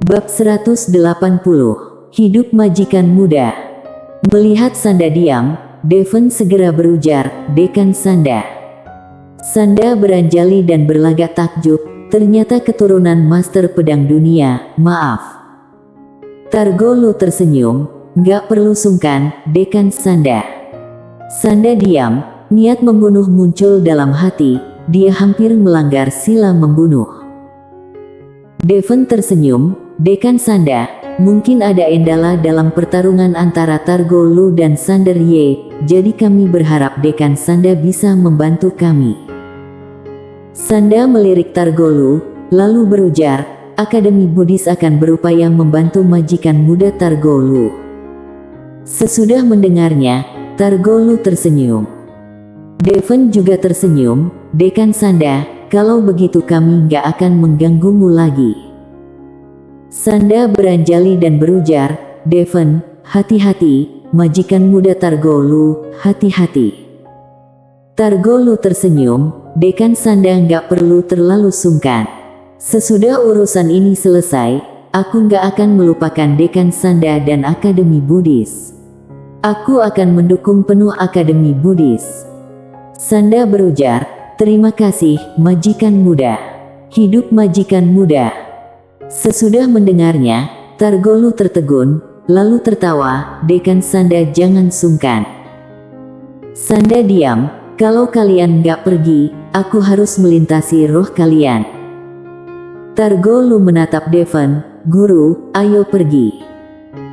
Bab 180. Hidup majikan muda. Melihat Sanda diam, Devon segera berujar, "Dekan Sanda." Sanda beranjali dan berlagak takjub, ternyata keturunan Master Pedang Dunia, maaf. Targolu tersenyum, "Nggak perlu sungkan, Dekan Sanda." Sanda diam, niat membunuh muncul dalam hati, dia hampir melanggar sila membunuh. Devon tersenyum, "Dekan Sanda, mungkin ada endala dalam pertarungan antara Targolu dan Sander Ye, jadi kami berharap Dekan Sanda bisa membantu kami." Sanda melirik Targolu, lalu berujar, "Akademi Buddhis akan berupaya membantu majikan muda Targolu." Sesudah mendengarnya, Targolu tersenyum. Devon juga tersenyum, "Dekan Sanda, kalau begitu kami nggak akan mengganggumu lagi." Sanda beranjali dan berujar, "Devon, hati-hati, majikan muda Targolu, hati-hati." Targolu tersenyum, "Dekan Sanda nggak perlu terlalu sungkan. Sesudah urusan ini selesai, aku nggak akan melupakan Dekan Sanda dan Akademi Buddhis. Aku akan mendukung penuh Akademi Buddhis." Sanda berujar, "Terima kasih, majikan muda. Hidup majikan muda." Sesudah mendengarnya, Targolu tertegun, lalu tertawa, "Dekan Sanda jangan sungkan." Sanda diam, "Kalau kalian nggak pergi, aku harus melintasi roh kalian." Targolu menatap Devon, "Guru, ayo pergi."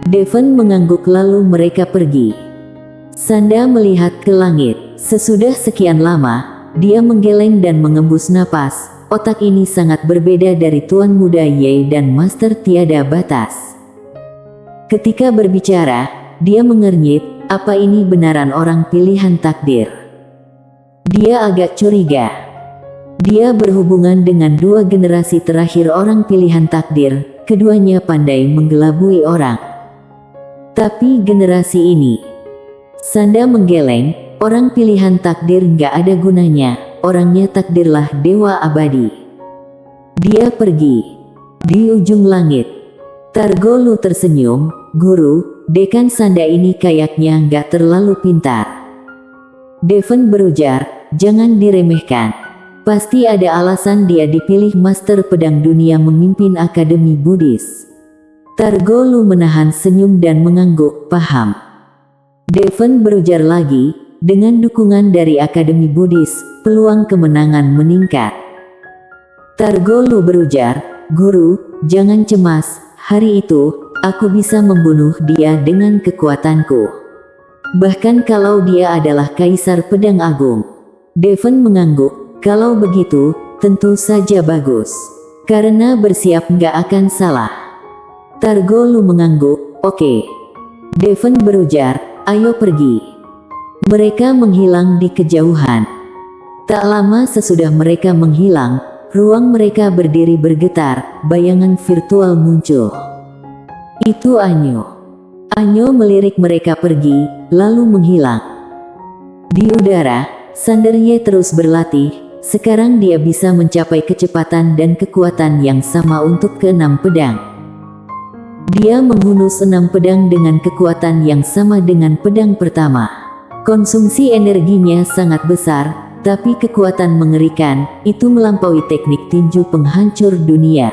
Devon mengangguk lalu mereka pergi. Sanda melihat ke langit. Sesudah sekian lama, dia menggeleng dan mengembus napas. Otak ini sangat berbeda dari Tuan Muda Ye dan Master Tiada Batas. Ketika berbicara, dia mengernyit, apa ini benaran orang pilihan takdir? Dia agak curiga. Dia berhubungan dengan dua generasi terakhir orang pilihan takdir, keduanya pandai menggelabui orang. Tapi generasi ini, Sanda menggeleng, orang pilihan takdir nggak ada gunanya. Orangnya takdirlah dewa abadi. Dia pergi. Di ujung langit, Targolu tersenyum, "Guru, Dekan Sanda ini kayaknya nggak terlalu pintar." Devon berujar, "Jangan diremehkan. Pasti ada alasan dia dipilih Master Pedang Dunia memimpin Akademi Buddhis." Targolu menahan senyum dan mengangguk, "Paham." Devon berujar lagi, "Dengan dukungan dari Akademi Buddhis, peluang kemenangan meningkat." Targolu berujar, "Guru, jangan cemas, hari itu, aku bisa membunuh dia dengan kekuatanku. Bahkan kalau dia adalah Kaisar Pedang Agung." Devon mengangguk, "Kalau begitu, tentu saja bagus. Karena bersiap nggak akan salah." Targolu mengangguk, "Oke." Devon berujar, "Ayo pergi." Mereka menghilang di kejauhan. Tak lama sesudah mereka menghilang, ruang mereka berdiri bergetar, bayangan virtual muncul. Itu Anyo. Anyo melirik mereka pergi, lalu menghilang. Di udara, Sander Ye terus berlatih, sekarang dia bisa mencapai kecepatan dan kekuatan yang sama untuk ke-6 pedang. Dia menghunus 6 pedang dengan kekuatan yang sama dengan pedang pertama. Konsumsi energinya sangat besar, tapi kekuatan mengerikan, itu melampaui teknik tinju penghancur dunia.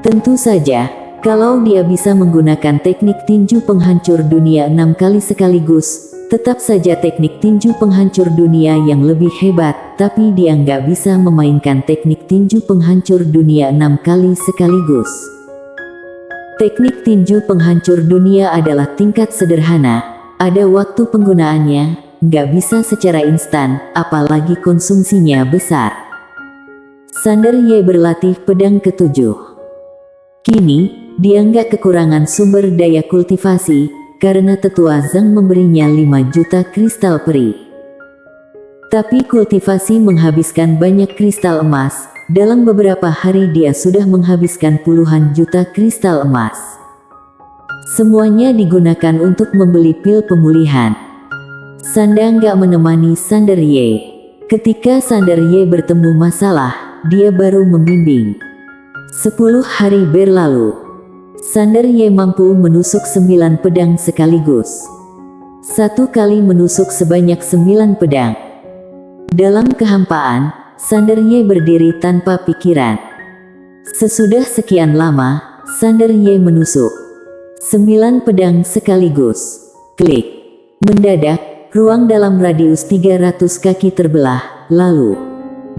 Tentu saja, kalau dia bisa menggunakan teknik tinju penghancur dunia 6 kali sekaligus, tetap saja teknik tinju penghancur dunia yang lebih hebat, tapi dia nggak bisa memainkan teknik tinju penghancur dunia 6 kali sekaligus. Teknik tinju penghancur dunia adalah tingkat sederhana. Ada waktu penggunaannya, nggak bisa secara instan, apalagi konsumsinya besar. Sander Ye berlatih pedang ke-7. Kini, dia nggak kekurangan sumber daya kultivasi, karena tetua Zhang memberinya 5 juta kristal peri. Tapi kultivasi menghabiskan banyak kristal emas, dalam beberapa hari dia sudah menghabiskan puluhan juta kristal emas. Semuanya digunakan untuk membeli pil pemulihan. Sanda nggak menemani Sander Ye. Ketika Sander Ye bertemu masalah, dia baru membimbing. 10 hari berlalu. Sander Ye mampu menusuk 9 pedang sekaligus. Satu kali menusuk sebanyak 9 pedang. Dalam kehampaan, Sander Ye berdiri tanpa pikiran. Sesudah sekian lama, Sander Ye menusuk 9 pedang sekaligus. Klik. Mendadak, ruang dalam radius 300 kaki terbelah, lalu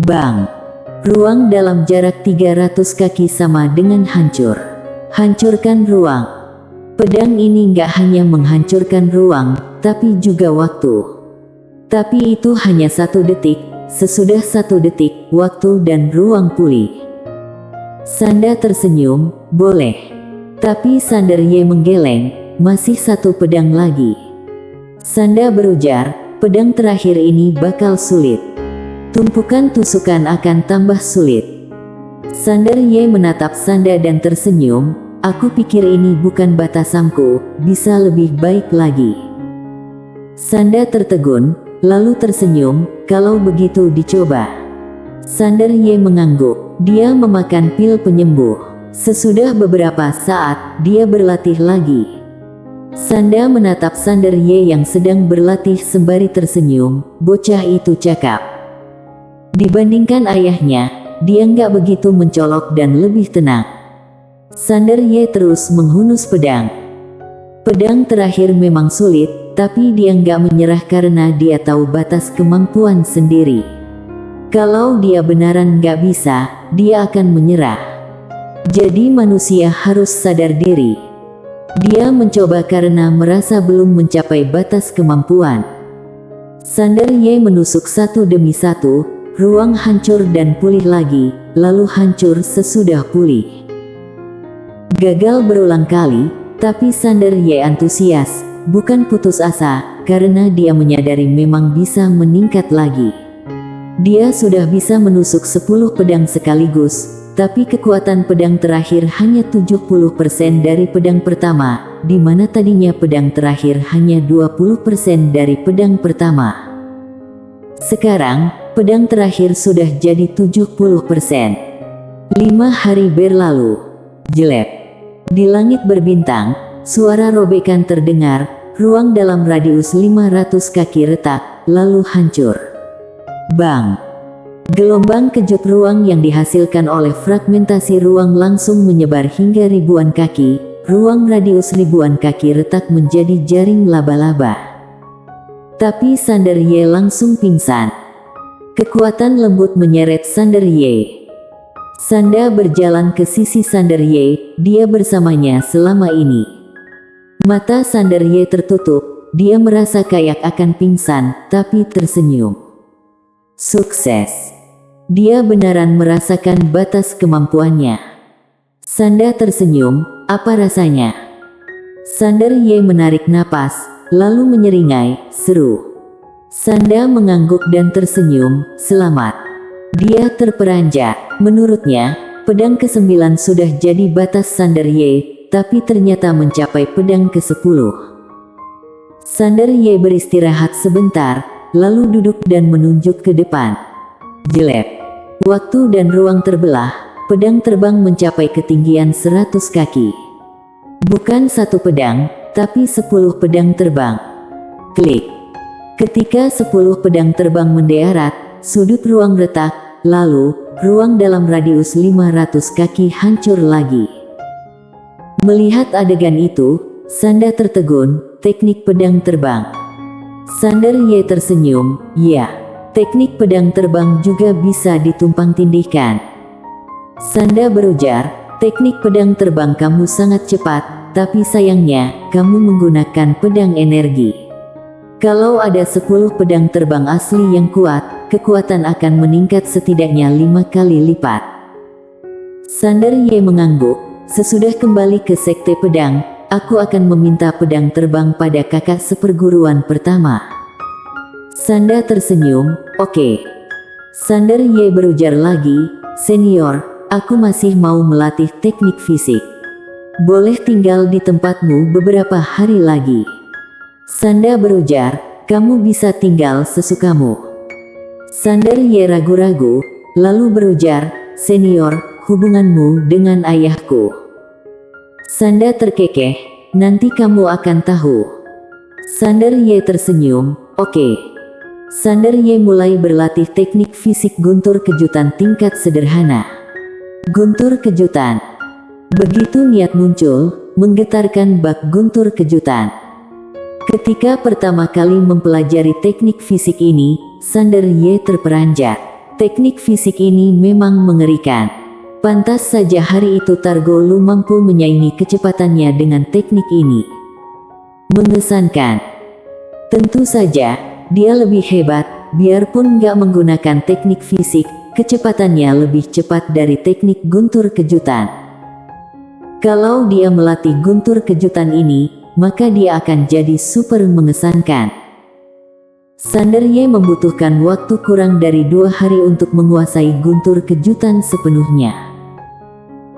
bang. Ruang dalam jarak 300 kaki sama dengan hancur. Hancurkan ruang. Pedang ini nggak hanya menghancurkan ruang, tapi juga waktu. Tapi itu hanya 1 detik, sesudah 1 detik, waktu dan ruang pulih. Sanda tersenyum, boleh. Tapi Sander Ye menggeleng, masih 1 pedang lagi. Sanda berujar, pedang terakhir ini bakal sulit. Tumpukan tusukan akan tambah sulit. Sander Ye menatap Sanda dan tersenyum, aku pikir ini bukan batasanku, bisa lebih baik lagi. Sanda tertegun, lalu tersenyum, kalau begitu dicoba. Sander Ye mengangguk, dia memakan pil penyembuh. Sesudah beberapa saat, dia berlatih lagi. Sanda menatap Sander Ye yang sedang berlatih sembari tersenyum, bocah itu cakap. Dibandingkan ayahnya, dia nggak begitu mencolok dan lebih tenang. Sander Ye terus menghunus pedang. Pedang terakhir memang sulit, tapi dia nggak menyerah karena dia tahu batas kemampuan sendiri. Kalau dia beneran nggak bisa, dia akan menyerah. Jadi manusia harus sadar diri. Dia mencoba karena merasa belum mencapai batas kemampuan. Sander Ye menusuk 1 demi 1, ruang hancur dan pulih lagi, lalu hancur sesudah pulih. Gagal berulang kali, tapi Sander Ye antusias, bukan putus asa, karena dia menyadari memang bisa meningkat lagi. Dia sudah bisa menusuk 10 pedang sekaligus, tapi kekuatan pedang terakhir hanya 70% dari pedang pertama, di mana tadinya pedang terakhir hanya 20% dari pedang pertama. Sekarang, pedang terakhir sudah jadi 70%. 5 hari berlalu. Jelek. Di langit berbintang, suara robekan terdengar, ruang dalam radius 500 kaki retak, lalu hancur. Bang! Gelombang kejut ruang yang dihasilkan oleh fragmentasi ruang langsung menyebar hingga ribuan kaki, ruang radius ribuan kaki retak menjadi jaring laba-laba. Tapi Sander Ye langsung pingsan. Kekuatan lembut menyeret Sander Ye. Sanda berjalan ke sisi Sander Ye, dia bersamanya selama ini. Mata Sander Ye tertutup, dia merasa kayak akan pingsan, tapi tersenyum. Sukses. Dia benaran merasakan batas kemampuannya. Sanda tersenyum, apa rasanya? Sander Ye menarik napas, lalu menyeringai, seru. Sanda mengangguk dan tersenyum, selamat. Dia terperanjat. Menurutnya, pedang ke-9 sudah jadi batas Sander Ye, tapi ternyata mencapai pedang ke-10. Sander Ye beristirahat sebentar, lalu duduk dan menunjuk ke depan. Jelek. Waktu dan ruang terbelah, pedang terbang mencapai ketinggian 100 kaki. Bukan 1 pedang, tapi 10 pedang terbang. Klik. Ketika 10 pedang terbang mendarat, sudut ruang retak, lalu, ruang dalam radius 500 kaki hancur lagi. Melihat adegan itu, Sanda tertegun, teknik pedang terbang. Sander Ye tersenyum, ya. Teknik pedang terbang juga bisa ditumpang tindihkan. Sanda berujar, teknik pedang terbang kamu sangat cepat, tapi sayangnya, kamu menggunakan pedang energi. Kalau ada 10 pedang terbang asli yang kuat, kekuatan akan meningkat setidaknya 5 kali lipat. Sander Ye mengangguk, sesudah kembali ke sekte pedang, aku akan meminta pedang terbang pada kakak seperguruan pertama. Sanda tersenyum, oke. Sander Ye berujar lagi, senior, aku masih mau melatih teknik fisik. Boleh tinggal di tempatmu beberapa hari lagi. Sanda berujar, kamu bisa tinggal sesukamu. Sander Ye ragu-ragu, lalu berujar, senior, hubunganmu dengan ayahku. Sanda terkekeh, nanti kamu akan tahu. Sander Ye tersenyum, oke. Sander Ye mulai berlatih teknik fisik guntur kejutan tingkat sederhana. Guntur kejutan. Begitu niat muncul, menggetarkan bak guntur kejutan. Ketika pertama kali mempelajari teknik fisik ini, Sander Ye terperanjat. Teknik fisik ini memang mengerikan. Pantas saja hari itu Targo Lu mampu menyaingi kecepatannya dengan teknik ini. Mengesankan. Tentu saja, dia lebih hebat, biarpun nggak menggunakan teknik fisik, kecepatannya lebih cepat dari teknik guntur kejutan. Kalau dia melatih guntur kejutan ini, maka dia akan jadi super mengesankan. Sander Ye membutuhkan waktu kurang dari 2 hari untuk menguasai guntur kejutan sepenuhnya.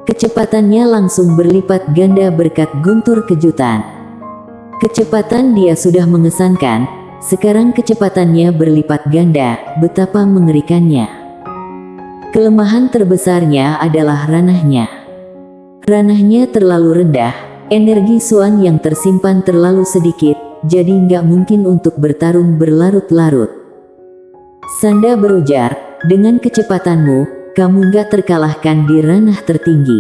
Kecepatannya langsung berlipat ganda berkat guntur kejutan. Kecepatan dia sudah mengesankan, sekarang kecepatannya berlipat ganda, betapa mengerikannya. Kelemahan terbesarnya adalah ranahnya. Ranahnya terlalu rendah, energi Suan yang tersimpan terlalu sedikit, jadi nggak mungkin untuk bertarung berlarut-larut. Sanda berujar, dengan kecepatanmu, kamu nggak terkalahkan di ranah tertinggi.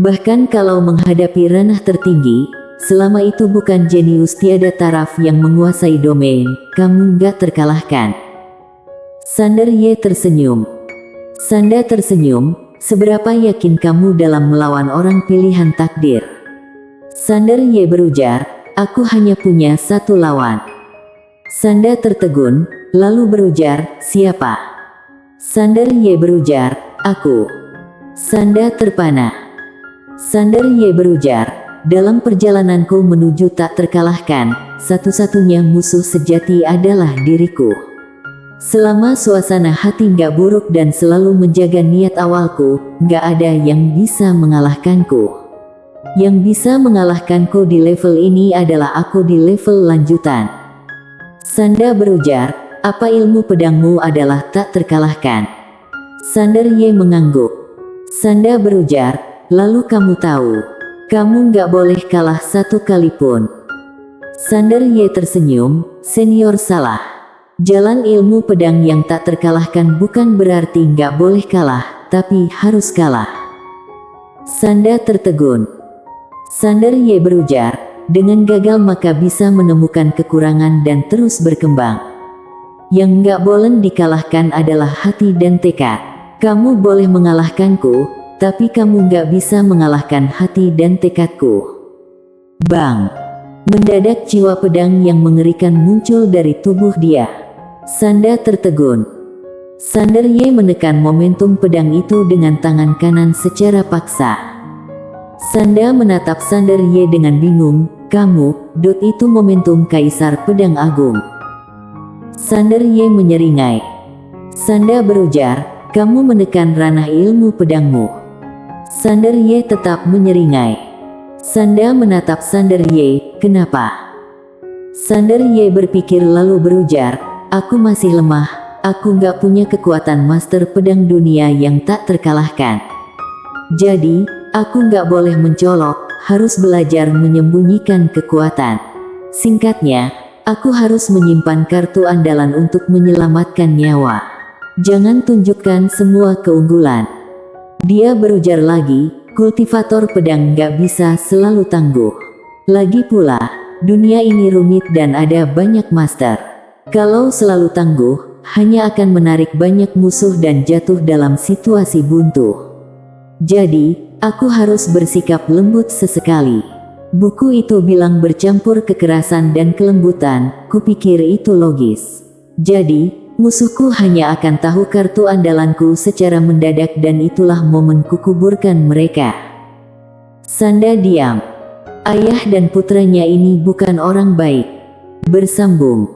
Bahkan kalau menghadapi ranah tertinggi, selama itu bukan jenius tiada taraf yang menguasai domain, kamu nggak terkalahkan. Sander Ye tersenyum. Sanda tersenyum, seberapa yakin kamu dalam melawan orang pilihan takdir? Sander Ye berujar, aku hanya punya satu lawan. Sanda tertegun, lalu berujar, siapa? Sander Ye berujar, aku. Sanda terpana. Sander Ye berujar, dalam perjalananku menuju tak terkalahkan, satu-satunya musuh sejati adalah diriku. Selama suasana hati nggak buruk dan selalu menjaga niat awalku, nggak ada yang bisa mengalahkanku. Yang bisa mengalahkanku di level ini adalah aku di level lanjutan. Sanda berujar, apa ilmu pedangmu adalah tak terkalahkan? Sander Ye mengangguk. Sanda berujar, lalu kamu tahu, kamu nggak boleh kalah satu kali pun. Sander Ye tersenyum, senior salah. Jalan ilmu pedang yang tak terkalahkan bukan berarti nggak boleh kalah, tapi harus kalah. Sanda tertegun. Sander Ye berujar, dengan gagal maka bisa menemukan kekurangan dan terus berkembang. Yang nggak boleh dikalahkan adalah hati dan tekad. Kamu boleh mengalahkanku, tapi kamu nggak bisa mengalahkan hati dan tekadku. Bang! Mendadak jiwa pedang yang mengerikan muncul dari tubuh dia. Sanda tertegun. Sander Ye menekan momentum pedang itu dengan tangan kanan secara paksa. Sanda menatap Sander Ye dengan bingung, kamu, itu momentum Kaisar Pedang Agung. Sander Ye menyeringai. Sanda berujar, kamu menekan ranah ilmu pedangmu. Sander Ye tetap menyeringai. Sanda menatap Sander Ye, kenapa? Sander Ye berpikir lalu berujar, aku masih lemah, aku nggak punya kekuatan master pedang dunia yang tak terkalahkan. Jadi, aku nggak boleh mencolok, harus belajar menyembunyikan kekuatan. Singkatnya, aku harus menyimpan kartu andalan untuk menyelamatkan nyawa. Jangan tunjukkan semua keunggulan. Dia berujar lagi, kultivator pedang gak bisa selalu tangguh. Lagi pula, dunia ini rumit dan ada banyak master. Kalau selalu tangguh, hanya akan menarik banyak musuh dan jatuh dalam situasi buntu. Jadi, aku harus bersikap lembut sesekali. Buku itu bilang bercampur kekerasan dan kelembutan, kupikir itu logis. Jadi, musuhku hanya akan tahu kartu andalanku secara mendadak dan itulah momen kukuburkan mereka. Sanda diam. Ayah dan putranya ini bukan orang baik. Bersambung.